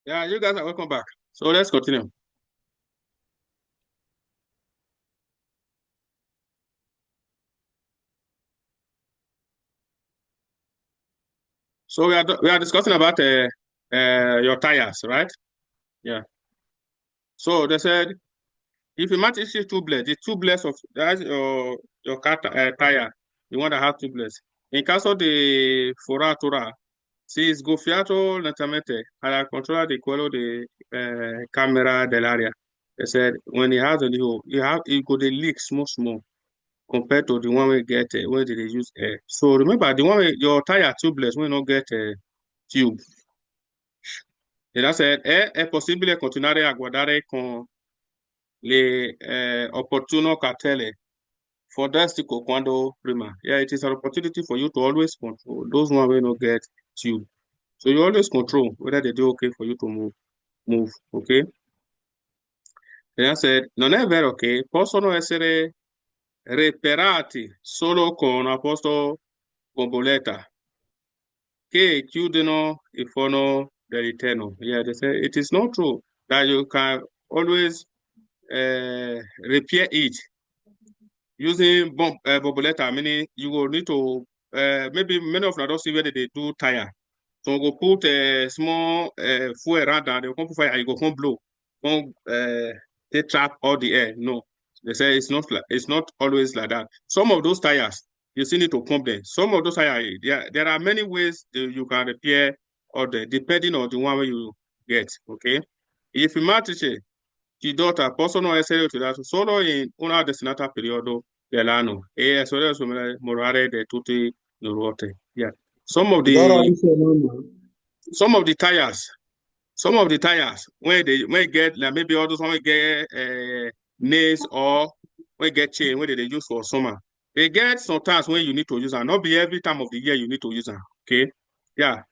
Yeah, you guys are welcome back. So let's continue. So we are discussing about your tires, right? Yeah. So they said if you match each two blades, the two blades of that's your car tire, the one that has two blades. In caso de foratura, si sgonfiato lentamente alla controlla di quello di camera dell'aria. They said when it has a hole, it go dey leak small compared to the one we get when they use air. So remember the one your tire tubeless will not get tube. Ella said è possibile continuare a guardare con le opportuno cartelle fantastico quando prima. Yeah, it is an opportunity for you to always control those one will not get tube. So you always control whether they do okay for you to move, okay? Ella said non è vero che possono essere reperati solo con una posto bomboletta che chiudono il forno dell'interno. Yeah, they say it is not true that you can always repair it using bomboletta, meaning you will need to, maybe many of them don't see whether they do tire. So you go put a small fuel around and they will come fire and you go come blow. They trap all the air. No. They say it's not always like that. Some of those tires, you still need to pump them. Some of those tires, there are many ways that you can repair or depending on the one you get. Okay. If you matrice, ti dota possono essere utilizzati solo in una destinata periodo dell'anno e sono morare di tutte le ruote. Yeah. Some of the tires when you get like maybe all those when get nails or when get chain when they use for summer. They get sometimes when you need to use them. Not be every time of the year you need to use them. Okay. Yeah.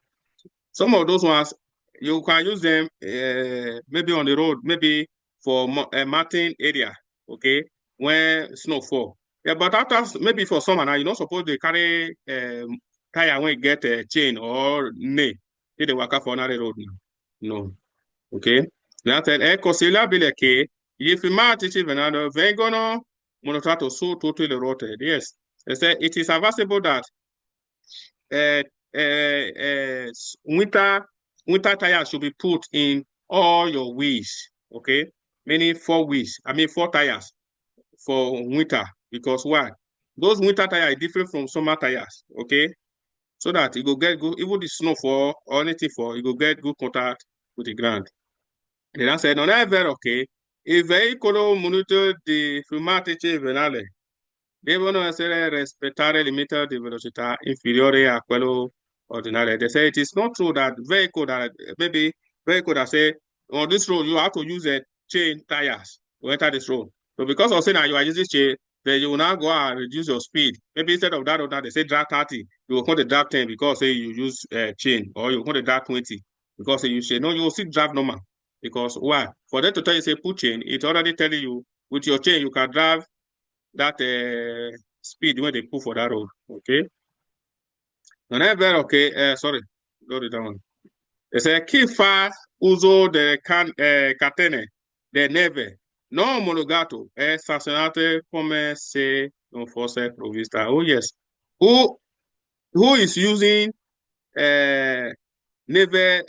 Some of those ones you can use them maybe on the road, maybe for a mountain area, okay, when snow fall. Yeah, but after maybe for summer now, you're not supposed to carry tire when you get a chain or nail. They work out for another road now. No. Ok? È consigliabile che gli informatici vengono monitorati su tutte le ruote. Yes. It is advisable that winter tires should be put in all your wheels, okay? Meaning 4 wheels. I mean 4 tires for winter. Because why? Those winter tires are different from summer tires, okay? So that it will get good, even the snow fall or anything fall, it will get good contact with the ground. Then I said, non è vero che i veicoli muniti di pneumatici venali devono essere rispettare il limite di velocità inferiore a quello ordinario. They say it is not true that vehicle that say on this road you have to use a chain tires to enter this road. So because of saying that you are using chain, then you will now go and reduce your speed. Maybe instead of that, they say drive 30, you will want to drive 10 because say you use chain, or you want to drive 20 because say you say no, you will still drive normal. Because why? For them to tell you say put chain, it's already telling you with your chain you can drive that speed when they put for that road. Okay. Non è vero che sorry, go to that one. They say chi fa uso delle catene de neve non omologato è sanzionato come se non fosse provvista. Oh yes. Who is using neve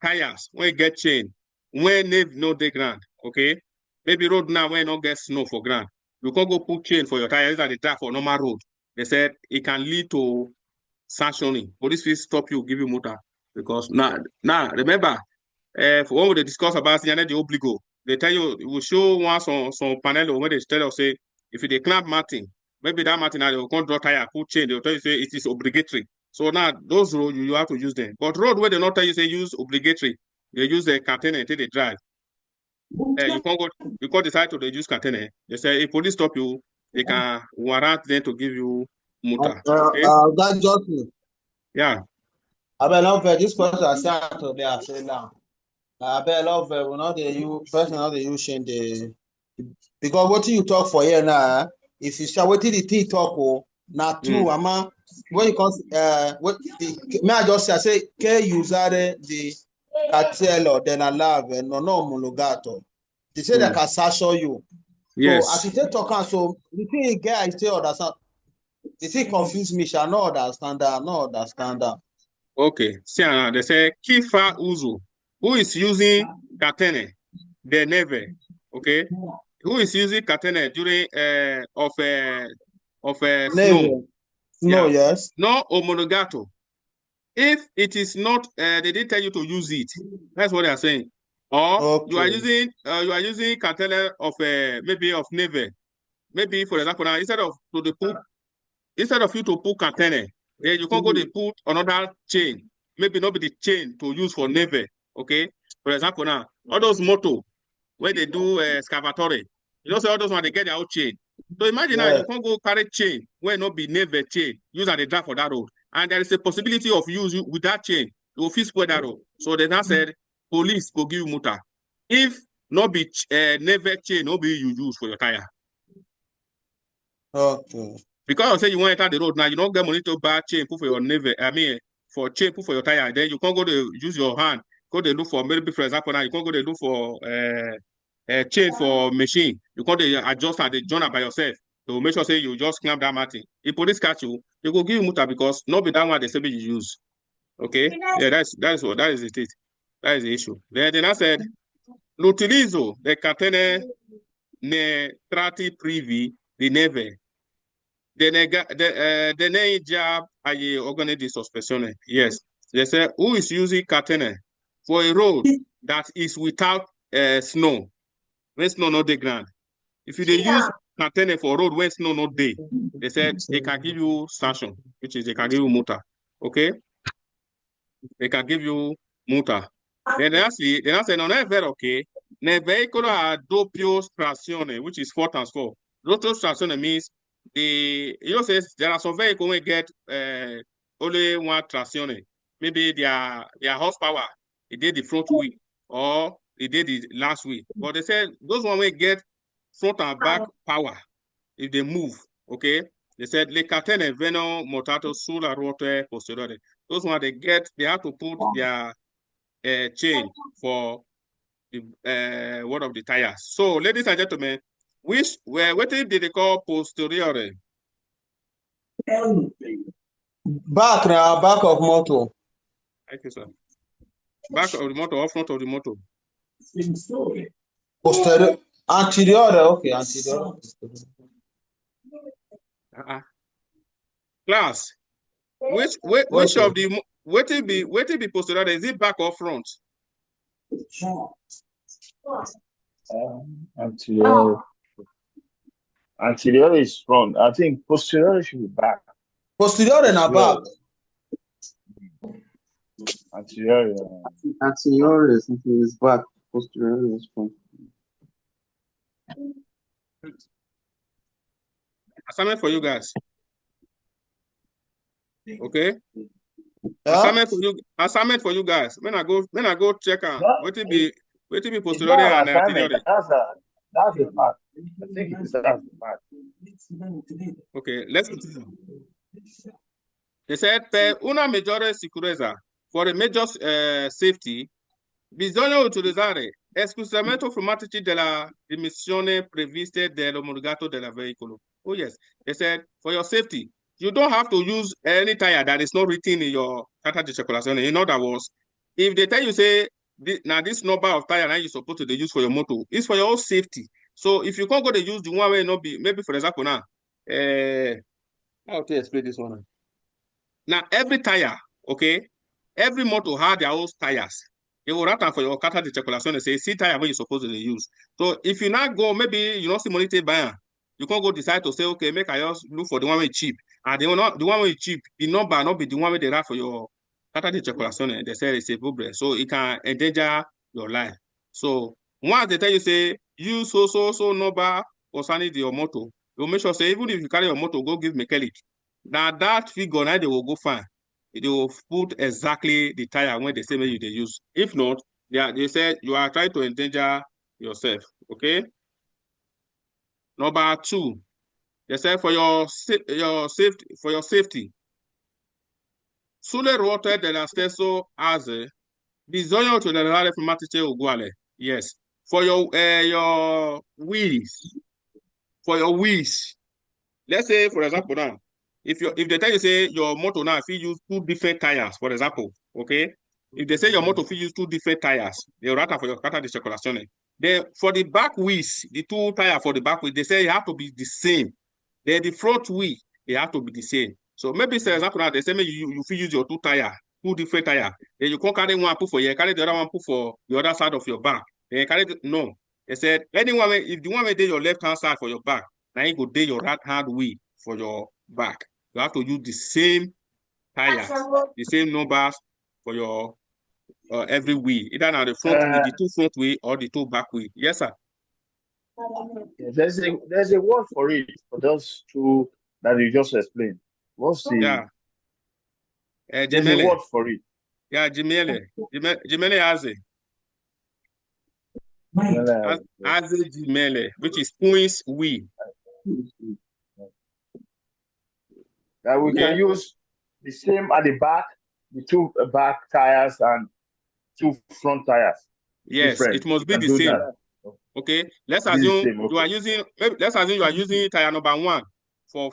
tires when get chain when neve no dey ground? Okay. Maybe road now when no get snow for ground. You can't go put chain for your tires that they drive for normal road. They said it can lead to sanctioning. Police will stop you, give you motor. Because now remember, for when they discuss about the obligo, they tell you, it will show one some panel where they tell us, say, if they clamp Martin, maybe that Martin, they will come draw tire, put chain, they will tell you, say, it is obligatory. So now, those roads, you have to use them. But road where they not tell you, say, use obligatory, they use the container until they drive. You can't decide to use container. They say if police stop you, they can warrant them to give you motor. Okay? That just me. Yeah. I bet love this person I sat today. I say now. I bet love we not the you person not the using the because what you talk for here now. If you say what did the talk not true, when you come what the may I just say can use the cartello, then I love and no homologato. They say they can sanction you. Yes. So as you take talk, so the thing guy I still understand. The thing confuse me, shall not understand that, not understand that. Okay. See, they say Kifa Uzu, who is using catene, the neve. Okay. Who is using catene during snow? No, Yeah. yes. No homologato. If it is not, they didn't tell you to use it. That's what they are saying. Or Okay. you are using catene of maybe of neve. Maybe for example now instead of you to put catene, then you can go to put another chain. Maybe not be the chain to use for neve. Okay. For example now, all those moto where they do excavatory, you know, so all those ones they get their own chain. So imagine now you can go carry chain where not be neve chain, use at the drag for that road. And there is a possibility of use with that chain, you will fit spread that road. So they now said police go give you muta. If not be neve chain, no be you use for your tire. Okay. Because you say you want to enter the road now, you don't get money to buy chain, put for your neve. I mean, for chain, put for your tire. Then you can't go to use your hand. Go to look for, maybe for example, now you can't go to look for chain for machine. You can't adjust and join by yourself. To make sure say you just clamp that matting. If police catch you, they go give you muta because not be that one they say you use. Okay? Yeah, that is it. That is the issue. Then I said, l'utilizzo del catene ne tratti privi di neve. The name job aye organe di sospensione. Yes. They say who is using catene for a road that is without snow. When snow not the ground. If you use catene for a road when snow not day, they said they can give you sanction, which is they can give you multa. Okay? They can give you multa. Then they say non è vero che nel veicolo a doppio trazione, which is 4x4. Doppio trazione means says there are some vehicles that get only one trazione. Maybe their horsepower, it did the front wheel or it did the last wheel. But they said those one will get front and back power if they move. Okay. They said le catene vengono montate sulla ruota posteriore. Those one they have to put their chain for the one of the tires. So, ladies and gentlemen, what did they call posteriore? Back now, back of motor. Thank you, sir. Back of the motor or front of the motor? Posterior. Anterior, okay, anterior. Class, which of the what will be posterior? Is it back or front? Anterior. Anterior is front. I think posterior should be back. Posterior and back. Anterior. Anterior is back. Posterior is front. Assignment for you guys. Okay. Assignment for you guys. When I go check out what will be posterior and anterior. That's the part. I think that's the part. Okay, let's continue. They said per una maggiore sicurezza, for a major safety, bisogna utilizzare esclusivamente informatici della dimensione previste dell'omologato del veicolo. Oh yes, they said for your safety, you don't have to use any tire that is not written in your carta di circolazione. In other words, if they tell you say now this number of tire now you're supposed to use for your motor, it's for your own safety. So if you can't go to use the one way not be, maybe for example now, how to explain this one? Now every tire, okay, every motor have their own tires. They will write for your carta de circulation and say, see tire when you're supposed to use. So if you not go, maybe you don't see money to buy, you can't go decide to say, okay, make I just look for the one way cheap. And the one way cheap, the number not be the one way they write for your carta de circulation. They say it's a problem. So it can endanger your life. So once they tell you say, use so number concerning your motor, you make sure say, even if you carry your motor, go give mechanic. Now that figure, now they will go find. They will put exactly the tire when they say maybe they use. If not, they said you are trying to endanger yourself. Okay. Number 2, they said for your safety. Sulle ruote della stesso asse Bisogno tollerare informatiche uguale. Yes. For your wheels, let's say, for example, now, if they tell you say your motor now, if you use 2 different tires, for example, okay? If they say your motor if you use 2 different tires, they write for your carta di circolazione. Then for the back wheels, the 2 tires for the back wheel, they say you have to be the same. Then the front wheel, they have to be the same. So maybe, for example, now they say maybe you use your 2 tires, 2 different tires. Then you can't carry one put for here, carry the other one put for the other side of your back. Then you carry no. They said anyone if the one may your left hand side for your back, now you go do your right hand wheel for your back. You have to use the same tires, the same numbers for your every wheel, either now the front wheel, the 2 front wheel, or the 2 back wheel. Yes, sir. There's a word for it for those 2 that you just explained. What's the? Yeah. There's a word for it. Yeah, Jimele has it. As a Jimele, which is twins wheel. That we can use the same at the back, the 2 back tires and 2 front tires. Yes, different. It must be the same. That. Okay, let's assume you are using. Let's assume you are using tire number 1 for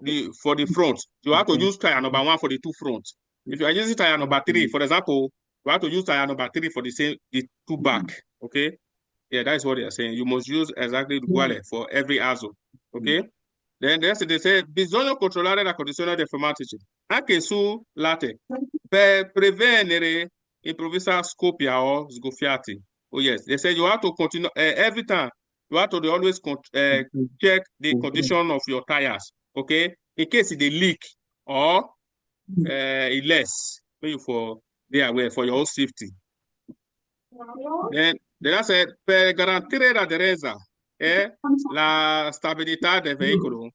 the front. You have to use tire number 1 for the 2 front. If you are using tire number 3, for example, you have to use tire number 3 for the 2 back. Okay, yeah, that is what they are saying. You must use exactly the uguale for every ASO. Okay. Then they say bisogna controllare la condizione di informatici anche su latte per prevenire improvvisa scoppia o sgoffiati. Oh yes, they say you have to continue every time. You have to always check the condition of your tires. Okay, in case they leak or it less, you for they are aware for your own safety. Then I said per garantire l'aderenza e la stabilità del veicolo.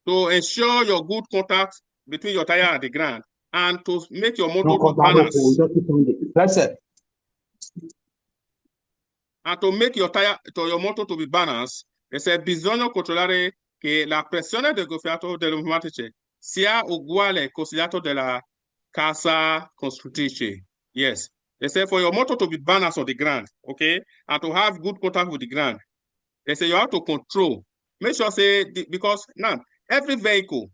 To ensure your good contact between your tire and the ground, and to make your motor to balance. That's it. And to make your motor to be balanced, they say bisogna controllare che la pressione del gonfiato delle pneumatiche sia uguale consigliato della casa costruttrice. Yes. They say for your motor to be balanced on the ground, okay, and to have good contact with the ground, they say you have to control. Make sure say because now every vehicle,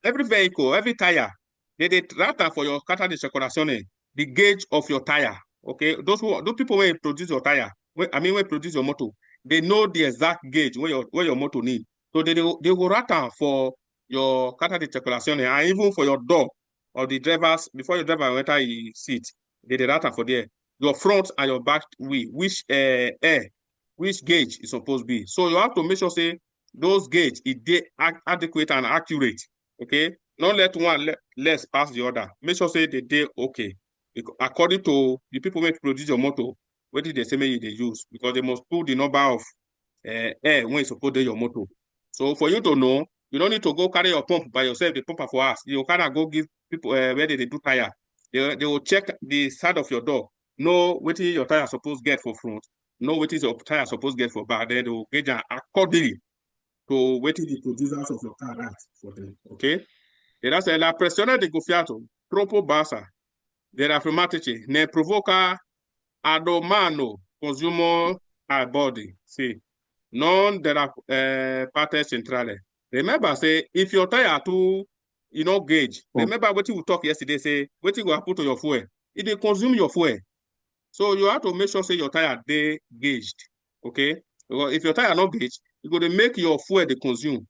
every tire, they trata for your carta di circolazione, the gauge of your tire. Okay, those people when produce your tire, when produce your motor, they know the exact gauge where your motor need. So they will rata for your carta di circolazione, and even for your door or the drivers before your driver enter his seat, they rata for there. Your front and your back wheel, which gauge is supposed to be. So you have to make sure say those gauge is adequate and accurate. Okay, not let one less pass the other. Make sure say they okay. According to the people who produce your motor, what did they say maybe they use? Because they must put the number of air when it's supposed to your motor. So for you to know, you don't need to go carry your pump by yourself, the pumper for us. You kind of go give people where they do tire. They will check the side of your door, know what your tire supposed to get for front, know what your tire supposed to get for back. Then they will gauge accordingly to what the producers of your car right for them. Okay? E that's la pressione di gonfiato troppo bassa della pneumatici ne provoca adomano consumo al body. See, non della parte centrale. Remember, say, if your tire too, gauge. Remember what we talked yesterday, say, what you go put to your fuel. It will consume your fuel. So you have to make sure, say, your tire they gauged. Okay? Because if your tire not gauged, you're going to make your fuel they consume.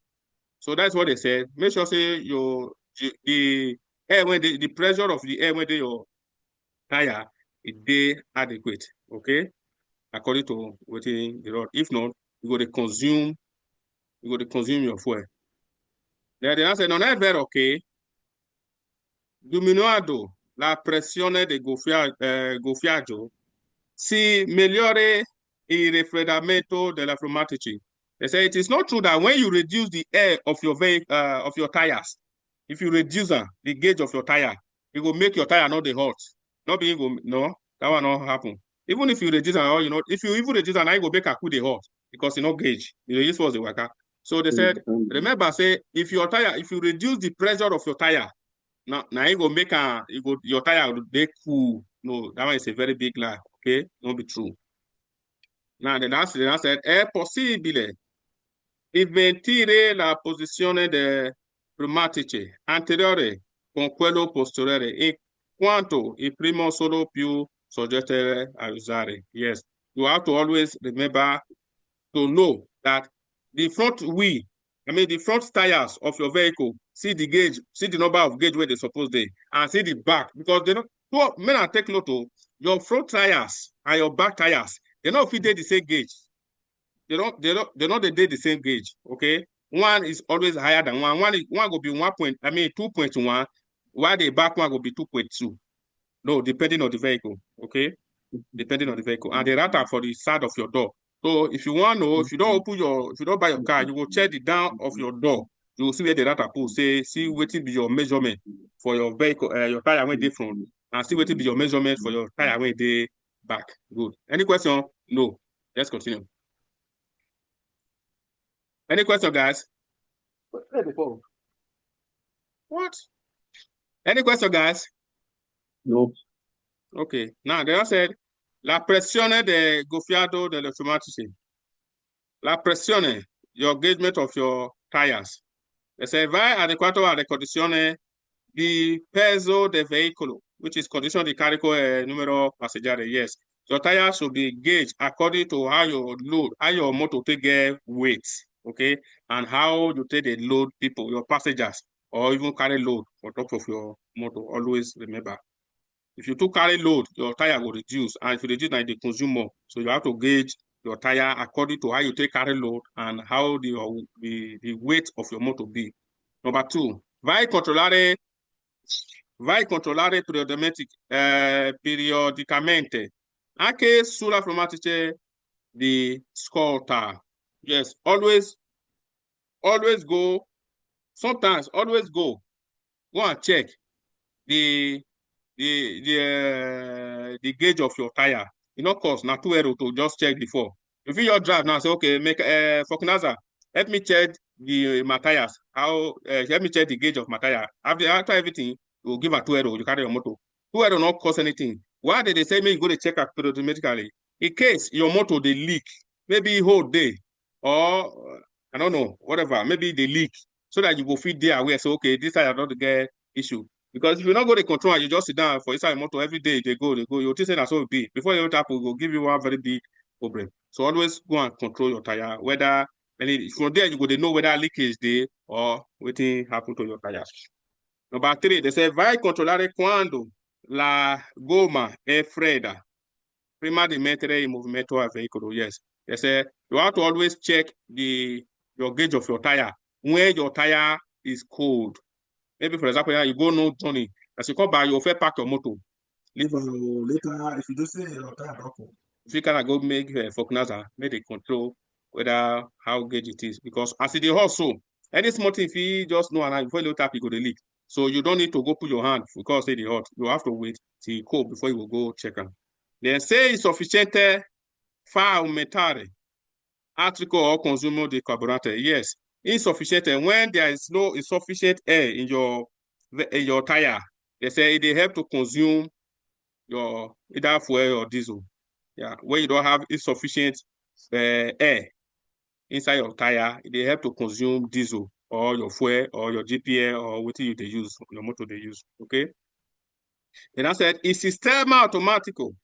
So that's what they said. Make sure, say, the air when the pressure of the air when your tire is adequate. Okay? According to what the road. If not, you're going to consume your fuel. Then the answer non è vero che diminuendo la pressione del gonfiaggio si migliora il raffreddamento della pneumatici. They say it is not true that when you reduce the air of your tires, if you reduce the gauge of your tire, it will make your tire not the hot. Not being no, that will not happen. Even if you reduce if you even reduce it will make a cool the hot because it's not gauge. This was the worker. So they said, remember, say if you reduce the pressure of your tire, now it will make your tire will be cool. No, that one is a very big lie. Okay, don't be true. Now, the last said, è possibile invertire la posizione de pneumatici anteriore con quello posteriore in quanto il primo sono più soggetto a usare. Yes, you have to always remember to know that the front wheel, the front tires of your vehicle, see the gauge, see the number of gauge where they suppose they, and see the back, because they don't, men are take lotto, your front tires and your back tires, they don't fit the same gauge. They don't the same gauge, okay? One is always higher than one. One will be 2.1, while the back one will be 2.2. No, depending on the vehicle, okay? Depending on the vehicle. And the router for the side of your door. So if you want to know, if you don't buy your car, you will check the down of your door. You will see where the router pull. See what will be your measurement for your vehicle, your tire when they front, and see what will be your measurement for your tire when they back. Good. Any question? No. Let's continue. Any question, guys? What? Any question, guys? No. Okay. Now, they said, la pressione del gonfiato delle pneumatici. La pressione, your engagement of your tires. They say, vai adequato alle condizioni di peso del veicolo, which is condition di carico e numero passeggeri. Yes. Your tires should be gauged according to how your load, how your motor take weight, okay? And how you take the load people, your passengers, or even carry load on top of your motor. Always remember. If you do carry load, your tire will reduce. And if you reduce, then they consume more. So you have to gauge your tire according to how you take carry load and how the weight of your motor be. Number 2, vai controllare periodicamente anche sulla pneumatici di scorta. Yes, always go. Sometimes always go and check the gauge of your tire. You know, cost now €2 to just check before. If you your drive now, say okay, make Foknaza, help me check my tires. Help me check the gauge of my tire. After everything, you will give her €2. You carry your motor. €2 not cost anything. Why did they say me go to check out periodically? In case your motor they leak, maybe whole day, or I don't know, whatever, maybe they leak, so that you will feel there aware. So okay, this tire not get issue. Because if you not go to control and you just sit down for inside the motor every day, they go, you think that's what it be. Before you tap, will give you one very big problem. So always go and control your tire, whether from there you go to know whether leakage there or waiting happen to your tires. Number 3, they say, vai controllare quando la gomma è fredda prima di mettere in movimento al veicolo. Yes. They say you have to always check your gauge of your tire when your tire is cold. Maybe, for example, you go no journey. As you come back, you will pack your motor. Later, if you do say your tire broken, if you cannot go make Foknaza, make the control whether how gauge it is. Because as it is also, any small thing, if you just know and before you tap, you go to leak. So you don't need to go put your hand because it's hot. You have to wait till it cold before you will go check them. Then say insufficiente fa aumentare article or consumo di carburante. Yes. Insufficient, and when there is no insufficient air in your tire, they say they help to consume your either fuel or diesel. Yeah, when you don't have insufficient air inside your tire, they help to consume diesel or your fuel or your GPL or what you they use, your motor they use. Okay. And I said, il sistema automatico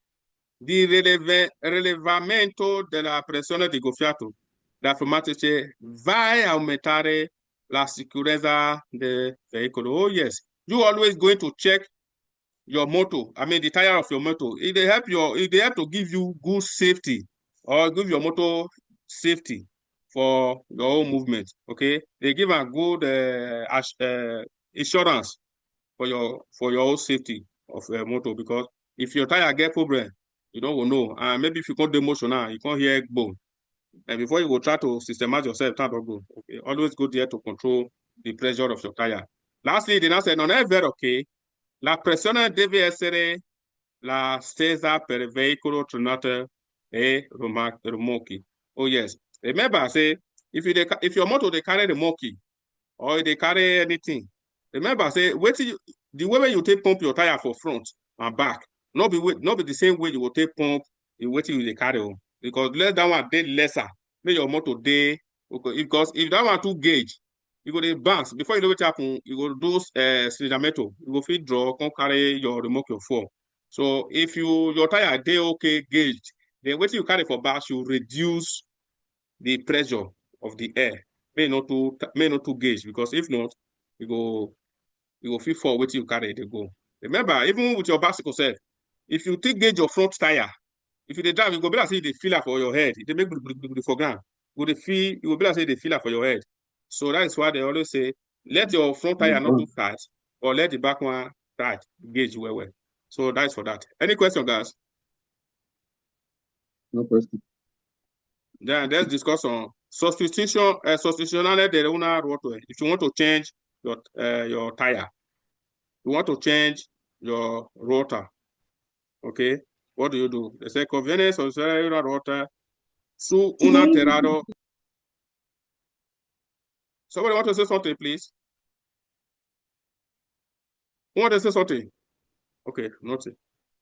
di rilevamento della pressione di gonfiato da pneumatici vai aumentare la sicurezza del veicolo. Oh yes, you always going to check your motor. The tire of your motor. They help to give you good safety or give your motor safety for your own movement. Okay, they give a good insurance for your own safety of motor, because if your tire get problem, you don't know. And maybe if you can't do motion now, you can't hear bone. And before you go try to systemize yourself, time to go. Okay, always go there to control the pressure of your tire. Lastly, they now say, non è vero che la pressione deve essere la stessa per il veicolo trainato e rimorchi. Oh yes. Remember, I say, if your motor they carry remorchi or they carry anything, remember, say, the way you take pump your tire for front and back, not be the same way you will take pump the weight you dey carry on, because let that one dey lesser, make your motor dey okay. Because if that one too gauge, you go dey bounce. Before you know what happen, you go do cylinder metal, you go fit draw, come carry your remote your fall. So if your tire dey okay gauge, then wetin you carry for back should reduce the pressure of the air. May not too gauge, because if not, you go fit fall wetin you carry dey go. Remember, even with your bicycle self, if you take gauge your front tire, if you dey drive, you go be like say you dey feel am for your head. It dey make for ground. You go be like say you dey feel am for your head. So that is why they always say, let your front tire not too tight, or let the back one tight, gauge well. So that is for that. Any question, guys? No question. Then let's discuss on substitutionale de una rotor. If you want to change your tire, you want to change your rotor, okay? What do you do? They say conviene sostituire una rotor su un alterado. Somebody want to say something, please? Who want to say something? Okay, nothing.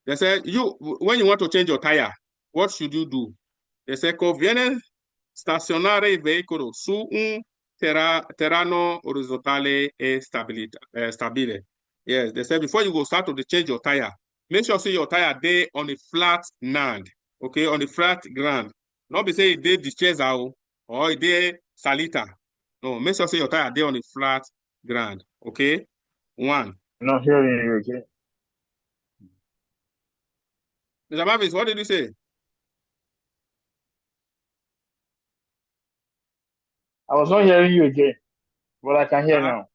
They say when you want to change your tire, what should you do? They say conviene stazionare il veicolo su un terreno orizzontale e stabile. Yes, they say before you go start to change your tire, make sure say your tire dey on a flat ground, okay, on the flat ground. Not be say it dey discesa or it dey salita. No, make sure say your tire dey on a flat ground, okay? One. I'm not hearing you again. Mr. Mavis, what did you say? I was not hearing you again, but I can hear now.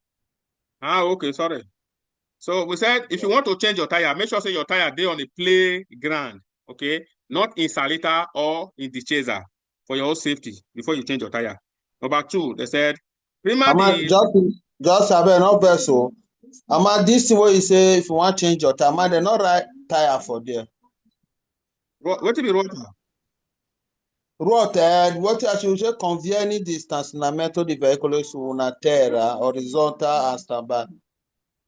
Okay, sorry. So we said if you want to change your tire, make sure say your tire dey on a playground, okay? Not in salita or in the chaser, for your own safety before you change your tire. Number two, they said, just abeg no vex o. Ama this thing wey you say if you want change your tire, they not write tire for there. What be rotor? Rotor, what I should say conviene di stanzionamento di veicolo su una terra orizzontale and stabile.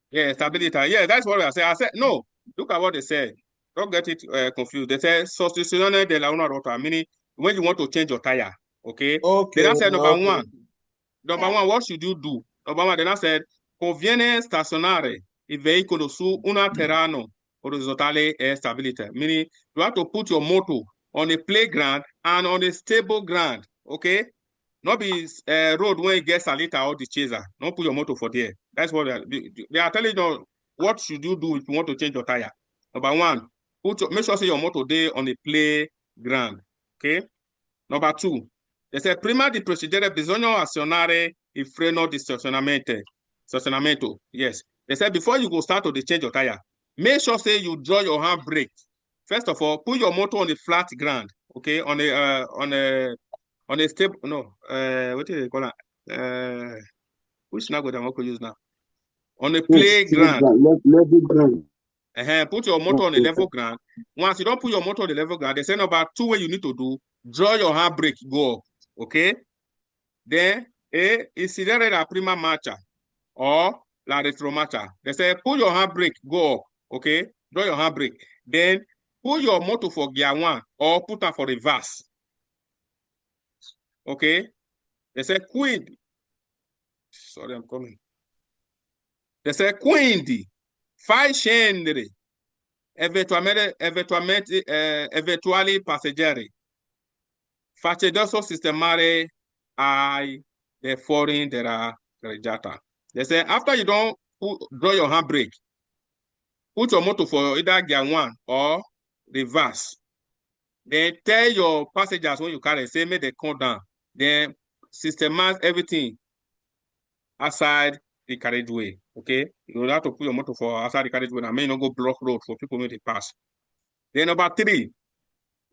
Yeah, stability. Yeah, that's what I said. I said, no, look at what they said. Don't get it confused. They said, sostituzione della una rota, meaning when you want to change your tire, okay? Okay. They now said, number one, what should you do? Number one, they now said, conviene stazionare il veicolo su una terreno orizzontale e stabilita, meaning you have to put your motor on a playground and on a stable ground, okay? Not be road where you get salita or the chaser. Don't put your motor for there. That's what they are telling you. What should you do if you want to change your tire? Number one, make sure say your motor there on a playground. Okay. Number two, they say prima di procedere bisogna azionare il freno di stazionamento. Yes. They said before you go start to change your tire, make sure say you draw your handbrake. First of all, put your motor on the flat ground. Okay, on a stable, no, what do they call it? Which now go down, use now? On a playground. Level ground. Put your motor on a level ground. Once you don't put your motor on the level ground, they say number two way you need to do, draw your handbrake, go up, okay? Then, incidere la prima marcia or la retromarcia. They say put your handbrake, go up, okay? Draw your handbrake. Then, put your motor for gear one or put her for reverse. Okay? They say quindi. Sorry, I'm coming. They say quindi fai scendere eventuali passeggeri facendo sistemare ai the foreign della carreggiata. They say after you don't draw your handbrake, put your motor for either gear one or reverse. Then tell your passengers when you carry, say make they come down. Then systemize everything outside the carriageway, okay? You have to put your motor for outside the carriageway and may not go block road for people when they pass. Then number three,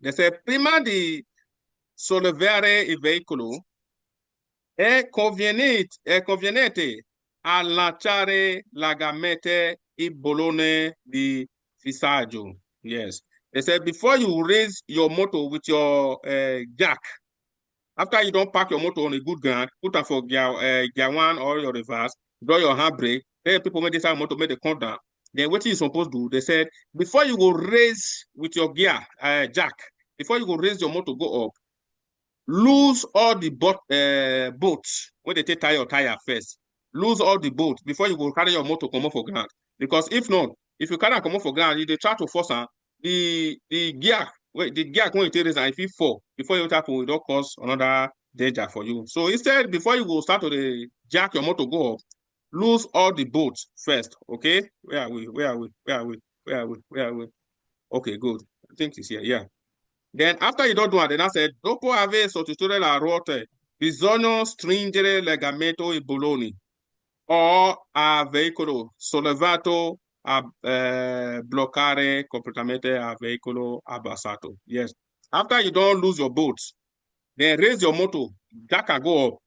they say prima di sollevare il veicolo è conveniente allacciare la gamete il bollone di fissaggio. Yes. They said before you raise your motor with your jack, after you don't park your motor on a good ground, put it for gear one or your reverse, draw your handbrake, then people make this motor make the come down. then what you supposed to do? They said, before you go raise with your gear, jack, before you go raise your motor go up, lose all the bolts when they take your tire first. Lose all the bolts before you go carry your motor come off for ground. Because if not, if you carry come off for ground, they try to force the gear when you take raise and if you fall before you tap it don't cause another danger for you. So instead, before you go start to the jack your motor go up, lose all the bolts first. Okay, where are we? Okay, good. I think it's here. Yeah. Then after you don't do it, then I said, dopo aver sostituire la ruota, bisogna stringere legamento e bulloni o a veicolo sollevato a bloccare completamente a veicolo abbassato. Yes. After you don't lose your bolts, then raise your motor, that can go up,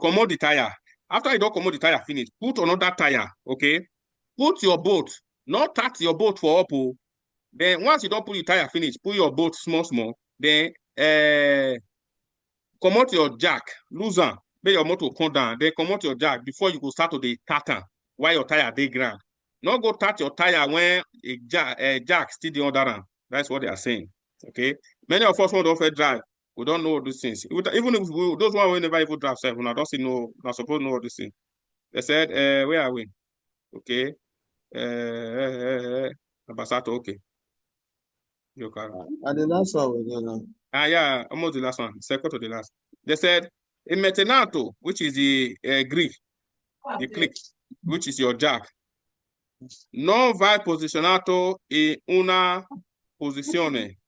commode the tire. After you don't commode the tire finish, put another tire, okay? Put your bolt, not tax your bolt for up. Then once you don't put your tire finish, put your bolt small, then come out your jack, lose am, make your motor come down, then come out your jack before you go start to the tartan while your tire dey ground. Not go tap your tire when a jack still the under am. That's what they are saying. Okay. Many of us who don't drive, we don't know all these things. Even if those one will never even drive, we not see no, not supposed to know all these things. They said, where are we? Okay. Abasato, okay. And the last one we go now. Yeah, almost the last one, second to the last. They said, a metanato, which is the Greek, the click, which is your jack. Non vai posizionato in una posizione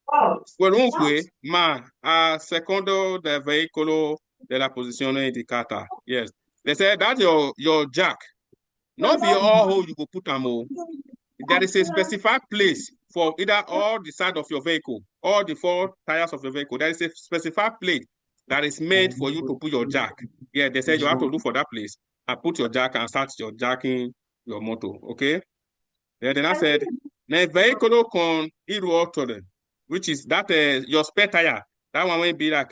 qualunque, ma a secondo del veicolo della posizione indicata. Yes. They said that your jack, not be all hole you go put them all. There is a specified place for either all the side of your vehicle, or the four tires of your vehicle. There is a specified place that is made for you to put your jack. Yeah, they said you have to look for that place and put your jack and start your jacking your motor. Okay. Then I said, ne vehicle con il ruotole, which is that your spare tire. That one will be like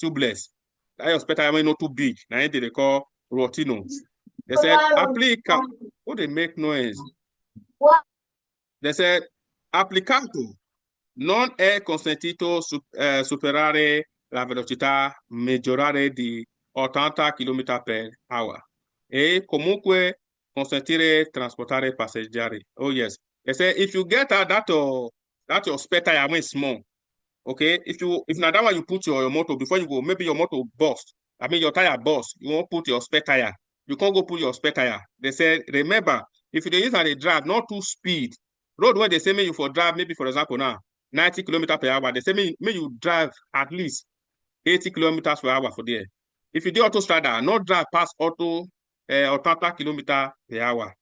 tubeless. That your spare tire will not too big. Now they call rotino. They said, applica. Oh, they make noise. They said, applicato non è consentito superare la velocità maggiore di 80 km/h e comunque consentire trasportare passeggeri. Oh yes. They say if you get that your spare tire when small, okay. If now that one you put your motor before you go, maybe your motor burst. I mean your tire burst. You won't put your spare tire. You can't go put your spare tire. They said remember if you use a drive, not too speed. Road where they say me you for drive, maybe for example now 90 km/h. They say me you drive at least 80 km/h for there. If you do autostrada, not drive past 80 km/h.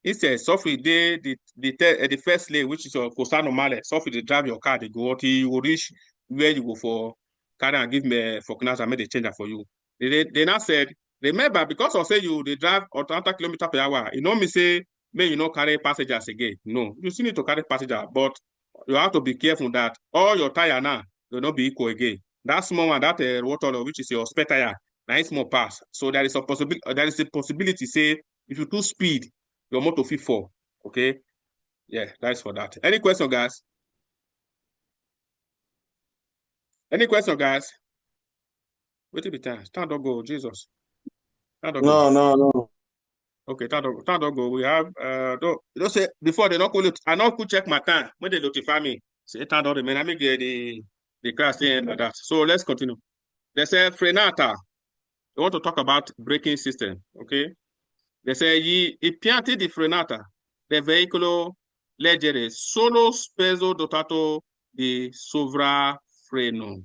Instead, software the first lane, which is your coastal normale, software they drive your car, they go until you will reach where you go for carry and give me for class and make the change for you. They now said, remember, because I say you they drive 80 km/h, you know me say, may you not carry passengers again. No, you still need to carry passengers, but you have to be careful that all your tire now will not be equal again. That small one, that water, which is your spare tire, now it's more pass. So there is a possibility, say, if you too speed, your motor fit fall. Okay. Yeah, that's for that. Any question, guys? Any question, guys? Wait till the time. Stand up, go, Jesus. Stand up, go. No. Okay, stand up, go. We have don't say before they not call it. I not could check my time when they notify me. Say stand up, man. I make the class end like that. So let's continue. They say frenata. They want to talk about braking system. Okay. They say i pianti di frenata del veicolo leggere solo speso dotato di sovrafreno.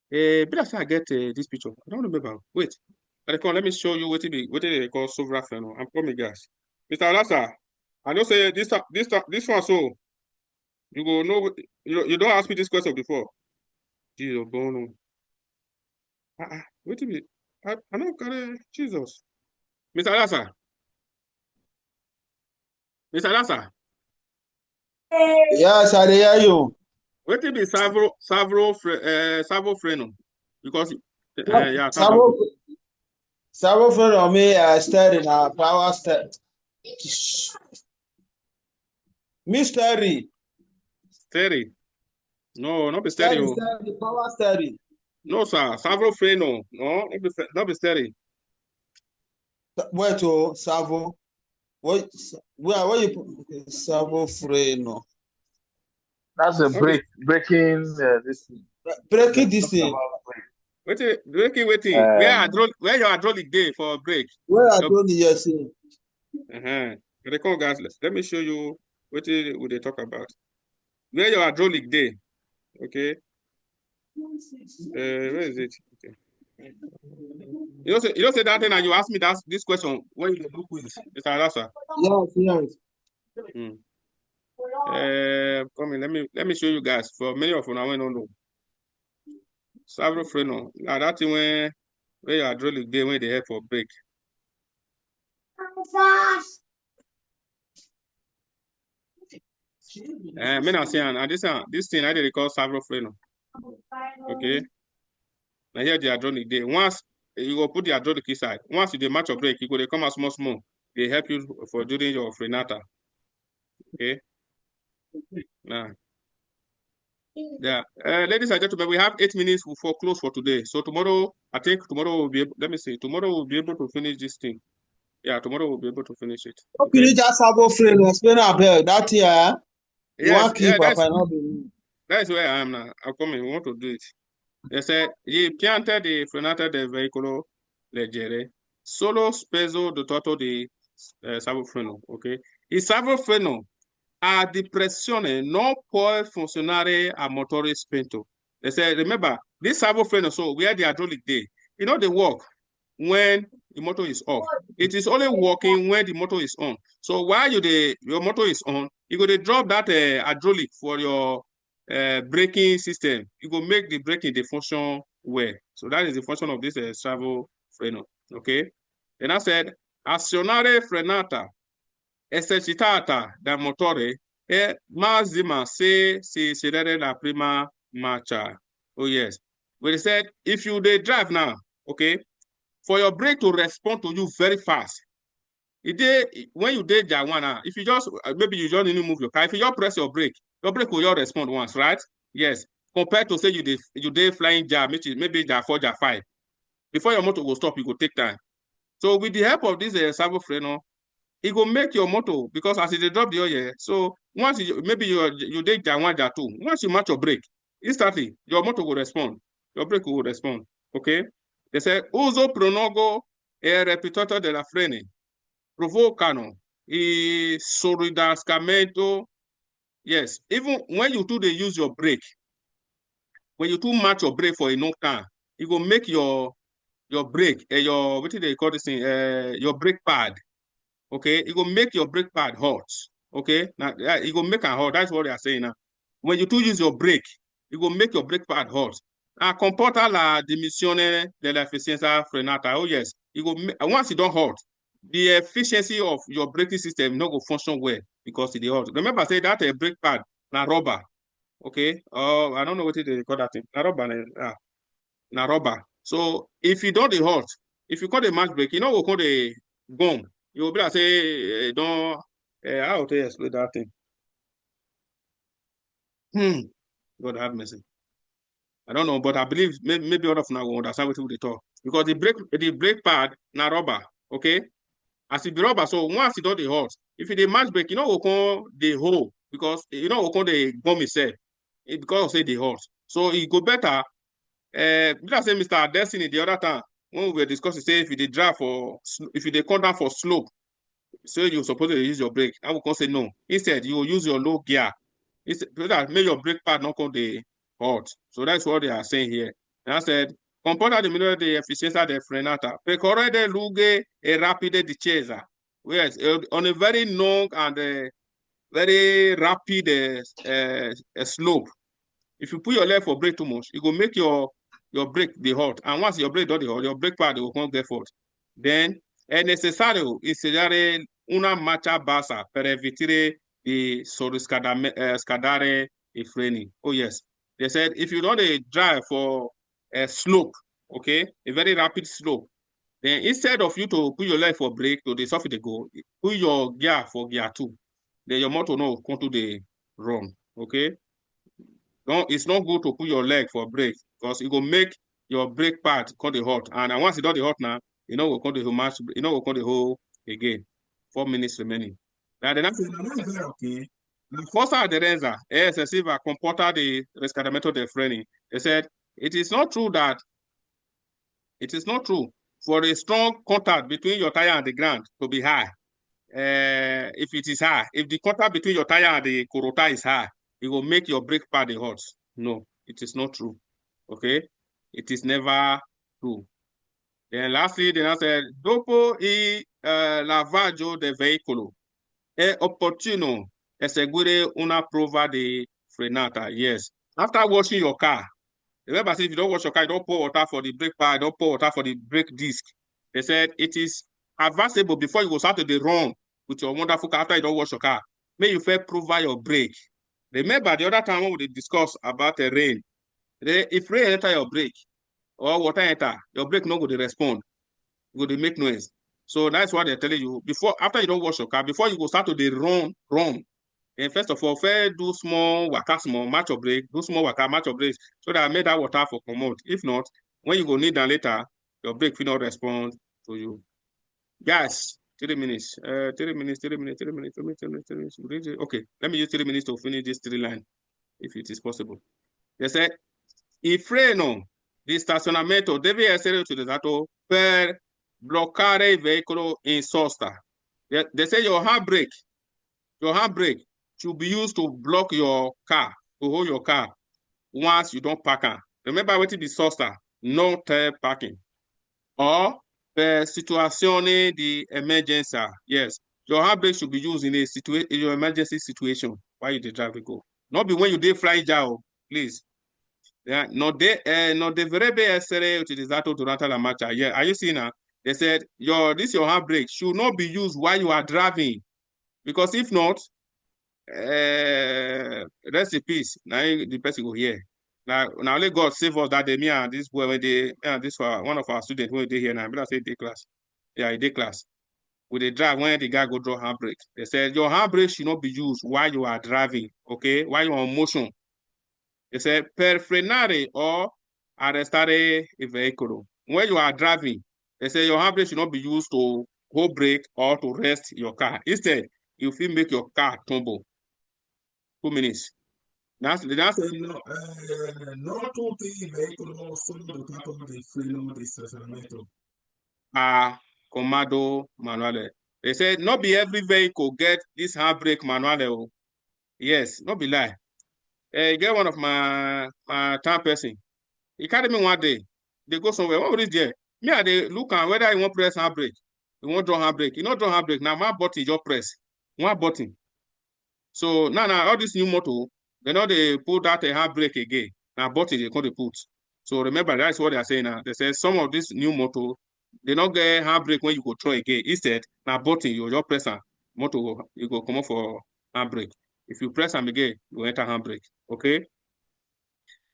But I say I get this picture. I don't remember. Wait. Let me show you what they call sovrafreno. I'm coming, guys. Mr. Alasa, I know say this one, so you go know. You don't ask me this question before. Jesus, bono. Wait a minute. I don't carry Jesus. Mr. Alasa. Mr. Alasa. Yes, I hear you. What will be servo freno? Because yeah, Servo freno me steering power steering. Mystery. Steady. No, not be steady. Steady, steady, power steady. No, sir. Servo freno. No, not be steady. Where to servo? Where you put servo freno? That's a Not be, breaking this thing. Breaking this thing. waiting. Where your hydraulic day for a break? Where I told you yesterday. They call guys. Let me show you what they talk about. Where your hydraulic day? Okay. Where is it? Okay. You don't say that thing, and you ask me this question when you do quiz, Mr. Alasa. Yes. Come in. Let me show you guys. For many of you now, I don't know. Several freno. Now that thing where your hydraulic day when they help for break. Me now saying, and this thing I did call several freno. Okay. Now here the hydraulic day. Once you go put the hydraulic inside, once you dey match your brake, you go they come out small. They help you for doing your frenata. Okay. Now, yeah. Ladies and gentlemen, we have 8 minutes for close for today. So tomorrow, I think tomorrow we'll be able, let me see. Tomorrow we'll be able to finish this thing. Yeah, tomorrow we'll be able to finish it. Okay. Finish that servo freno. Explain about that here. You want keep that's where I am now. I'm coming. We want to do it. They said, gli piante di frenata del veicolo leggere solo speso dotato di servo freno, ok? Il servo freno a depressione non può funzionare a motore spento. They said, remember, this servo freno, so where the hydraulic day, you know, they work when the motor is off. It is only working when the motor is on. So while your motor is on, you go to drop that hydraulic for your braking system. You go make the braking the function well. So that is the function of this servo freno. Okay. Then I said, azionare frenata esercitata dal motore è massima se si sedere la prima marcia. Oh yes. We said if you drive now, okay, for your brake to respond to you very fast. When you did that one, if you just maybe you just need to move your car, if you just press your brake will just respond once, right? Yes. Compared to say you did flying jar, maybe jar 4, jar 5. Before your motor will stop, you go take time. So with the help of this servo freno, it will make your motor, because as it drop the oil, so once maybe you did jar 1, jar 2, once you match your brake, instantly your motor will respond. Your brake will respond. Okay? They say uso pronogo e repetito della freni provocano il soridascamento. Yes, even when you use your brake, when you match your brake for enough time, it will make your brake what do they call this thing? Your brake pad. Okay, it will make your brake pad hot. Okay, now it will make it hot. That's what they are saying now. When you use your brake, it will make your brake pad hot. Comporta la diminuzione dell'efficienza frenata. Oh yes, once it don't hot, the efficiency of your braking system not go function well because it is hot. Remember, say that a brake pad na rubber. Okay, I don't know what they call that thing. Na rubber, na rubber. So if you don't hot, if you call the match brake, you know we call the gum. You will be like say don't. How to explain that thing? God have mercy. I don't know, but I believe maybe all of now will understand what we talk. Because the brake pad na rubber, okay? As it be rubber, so once it don't the hot, if it match brake, you know we call the hole, because you know we call the gum itself. Because of say the hot. So it go better. Let's say Mr. Destiny the other time when we were discussing, say if you come down for slope, so you're supposed to use your brake. I will say no. Instead, you will use your low gear. So that make your brake pad not come the hot. So that's what they are saying here. And I said, comporta diminuire the efficienza del frenata. Percorrere lunghe e rapide discesa. Yes, on a very long and very rapid slope. If you put your leg for brake too much, it will make your brake be hot. And once your brake does the hot, your brake pad will come get hot. Then è necessario inserire una marcia bassa per evitare di scadare i freni. Oh yes. They said if you don't drive for a slope, okay, a very rapid slope, Then instead of you to put your leg for brake to the soft they go, put your gear for gear 2. Then your motor no come to the run. Okay. It's not good to put your leg for brake because it will make your brake pad cut the hot. And once it does the hot now, you know, we'll cut the whole match, you know, we'll cut the whole again. 4 minutes remaining. Now, the next thing is okay. La forza aderenza è eccessiva comporta di riscaldamento del freni. They said, it is not true for a strong contact between your tire and the ground to be high. If it is high, if the contact between your tire and the corota is high, it will make your brake pad hot. No, it is not true. Okay? It is never true. Then lastly, then I said, dopo il lavaggio del veicolo è opportuno eseguire una prova di frenata. Yes. After washing your car, remember, if you don't wash your car, you don't pour water for the brake pad, don't pour water for the brake disc. They said it is advisable before you go start to the run with your wonderful car after you don't wash your car. May you first provide your brake. Remember the other time when we discussed about the rain. If rain enter your brake or water enter, your brake no go to respond. Go to make noise. So that's what they're telling you. After you don't wash your car, before you go start to the run. And first of all, first do small waka, small match your brake, do small waka, match your brakes, so that I made that water for commode. If not, when you go need that later, your brake will not respond to you. Guys, 3 minutes. 3 minutes. Okay, let me use 3 minutes to finish this 3 line, if it is possible. They said, il freno di stazionamento deve essere utilizzato per bloccare il veicolo in sosta. They say your handbrake should be used to block your car, to hold your car once you don't park am. Remember wetin be sosta, no tail parking. Or per situazione di emergenza. Yes, your handbrake should be used in your emergency situation while you dey drive go. Not be when you dey fly down, please. Yeah, non dovrebbe essere utilizzato durante la marcia. Yeah, are you seeing now? They said your handbrake should not be used while you are driving, because if not, rest in peace. Now the person go here. Now only God save us that day. Me and this boy when this one of our students when they here now. I say day class. Yeah, day class. With the drive when the guy go draw handbrake. They said your handbrake should not be used while you are driving. Okay, while you are on motion. They said per frenare or arrestare il veicolo. When you are driving, they say your handbrake should not be used to hold brake or to rest your car. Instead, you will make your car tumble. 2 minutes. No tutti i veicoli sono dotati di freno di stazionamento a comando manuale. They said not be every vehicle get this handbrake manuale. Yes, not be lie. Get one of my town person. He carry me one day. They go somewhere. What is there? Me, I dey look at whether he want press handbrake. He want draw handbrake. He not draw handbrake. Now my button just press. One button. So now all this new motor, they know they put that handbrake again. Now button they come to put. So remember, that's what they are saying now. They say some of this new motor, they not get handbrake when you go try again. Instead, now button you just press a motor you go come up for handbrake. If you press them again, you enter handbrake. Okay.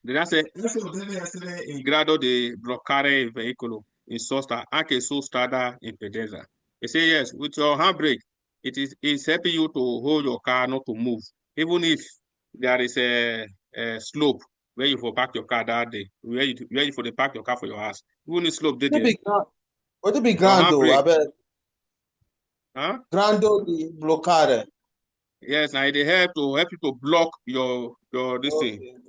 Then I say, esso deve essere in grado di bloccare il veicolo in sosta anche su strada in pedestre. They say yes, with your handbrake, it's helping you to hold your car not to move, even if there is a slope where you for park your car that day, where you for park your car for your house. Even if slope there. What to be grando? I bet. Huh? Grando di bloccare. Yes, now it help you to block your this thing.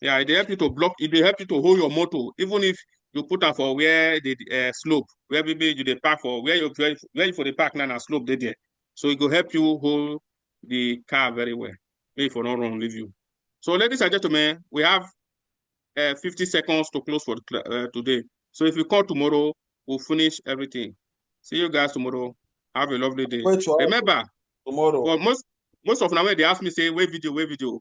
Yeah, it help you to block. It help you to hold your motor, even if you put them for where the slope, where maybe you the park for where you for the park now slope there. So it will help you hold the car very well. Maybe for not wrong leave you. So ladies and gentlemen, we have 50 seconds to close for today. So if you call tomorrow, we'll finish everything. See you guys tomorrow. Have a lovely day. Remember, tomorrow. For most of them when they ask me say wait video.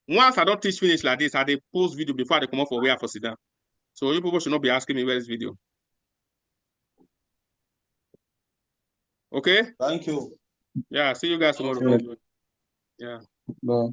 Once I don't teach finish like this, I dey post video before they come up for where for sit down. So you people should not be asking me where is video. Okay? Thank you. Yeah, see you guys tomorrow. Yeah. Bye.